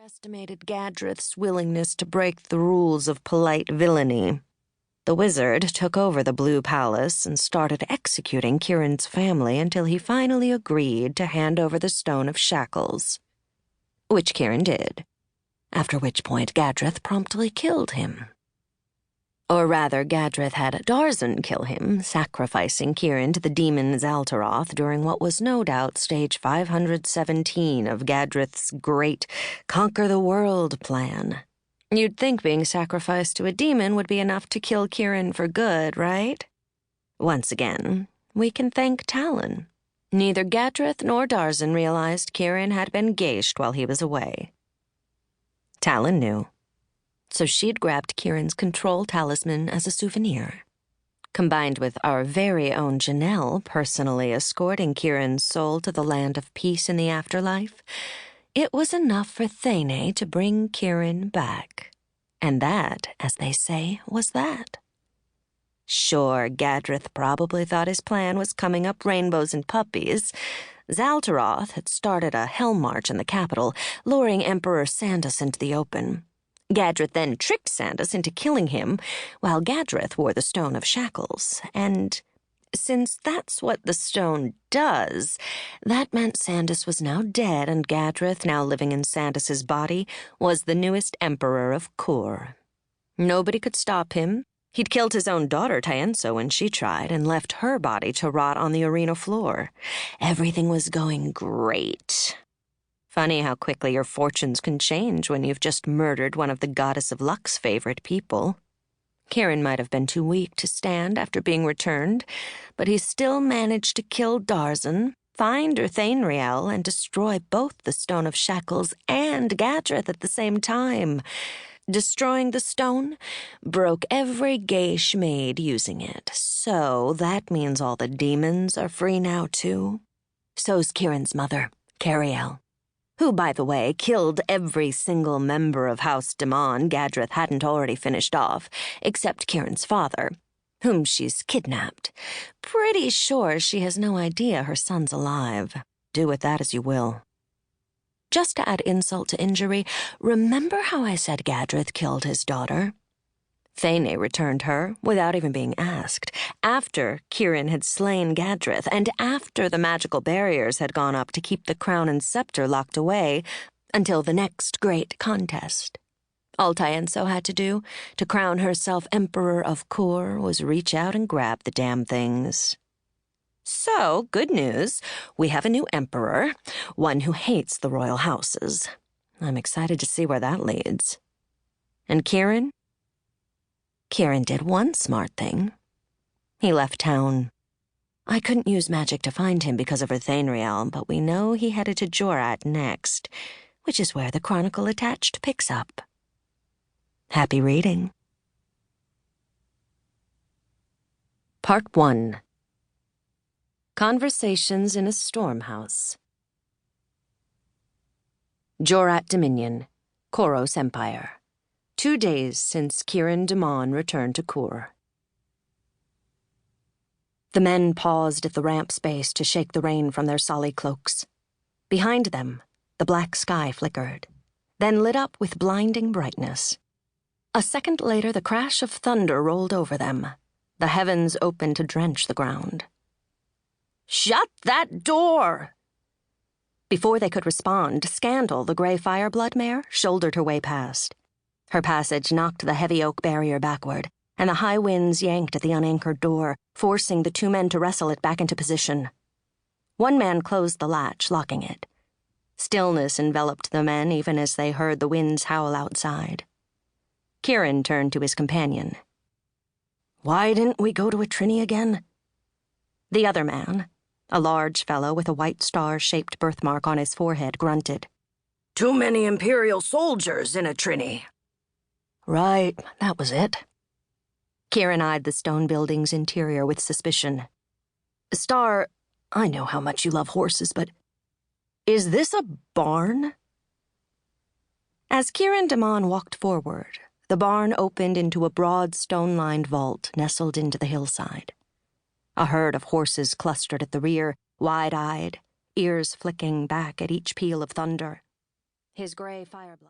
underestimated Gadrith's willingness to break the rules of polite villainy. The wizard took over the Blue Palace and started executing Kihrin's family until he finally agreed to hand over the Stone of Shackles, which Kihrin did, after which point Gadrith promptly killed him. Or rather, Gadrith had Darzan kill him, sacrificing Kihrin to the demon Zaltaroth during what was no doubt stage 517 of Gadrith's great conquer-the-world plan. You'd think being sacrificed to a demon would be enough to kill Kihrin for good, right? Once again, we can thank Talon. Neither Gadrith nor Darzan realized Kihrin had been gauged while he was away. Talon knew. So she'd grabbed Kihrin's control talisman as a souvenir. Combined with our very own Janel personally escorting Kihrin's soul to the land of peace in the afterlife, it was enough for Thane to bring Kihrin back. And that, as they say, was that. Sure, Gadrith probably thought his plan was coming up rainbows and puppies. Zaltaroth had started a hell march in the capital, luring Emperor Sandus into the open. Gadrith then tricked Sandus into killing him, while Gadrith wore the Stone of Shackles, and since that's what the stone does, that meant Sandus was now dead and Gadrith, now living in Sandus's body, was the newest emperor of Quur. Nobody could stop him. He'd killed his own daughter Tienso when she tried and left her body to rot on the arena floor. Everything was going great. Funny how quickly your fortunes can change when you've just murdered one of the Goddess of Luck's favorite people. Kihrin might have been too weak to stand after being returned, but he still managed to kill Darzan, find Urthainriel, and destroy both the Stone of Shackles and Gadrith at the same time. Destroying the stone broke every geishe maid using it, so that means all the demons are free now too. So's Kihrin's mother, Cariel, who, by the way, killed every single member of House D'Mon Gadrith hadn't already finished off, except Kihrin's father, whom she's kidnapped. Pretty sure she has no idea her son's alive. Do with that as you will. Just to add insult to injury, remember how I said Gadrith killed his daughter? Thane returned her, without even being asked, after Kihrin had slain Gadrith, and after the magical barriers had gone up to keep the crown and scepter locked away until the next great contest. All Tienso had to do to crown herself Emperor of Quur was reach out and grab the damn things. So, good news, we have a new emperor, one who hates the royal houses. I'm excited to see where that leads. And Kihrin? Kihrin did one smart thing. He left town. I couldn't use magic to find him because of Urthainriel, but we know he headed to Jorat next, which is where the chronicle attached picks up. Happy reading. Part 1. Conversations in a Stormhouse. Jorat Dominion, Koros Empire. 2 days since Kihrin D'Mon returned to Quur. The men paused at the ramp space to shake the rain from their solly cloaks. Behind them, the black sky flickered, then lit up with blinding brightness. A second later, the crash of thunder rolled over them. The heavens opened to drench the ground. "Shut that door!" Before they could respond, Scandal, the gray fireblood mare, shouldered her way past. Her passage knocked the heavy oak barrier backward, and the high winds yanked at the unanchored door, forcing the 2 men to wrestle it back into position. One man closed the latch, locking it. Stillness enveloped the men even as they heard the winds howl outside. Kihrin turned to his companion. "Why didn't we go to Atrini again?" The other man, a large fellow with a white star-shaped birthmark on his forehead, grunted. "Too many Imperial soldiers in Atrini." "Right, that was it." Kihrin eyed the stone building's interior with suspicion. "Star, I know how much you love horses, but is this a barn?" As Kihrin D'Mon walked forward, the barn opened into a broad stone-lined vault nestled into the hillside. A herd of horses clustered at the rear, wide-eyed, ears flicking back at each peal of thunder. His gray fireblood.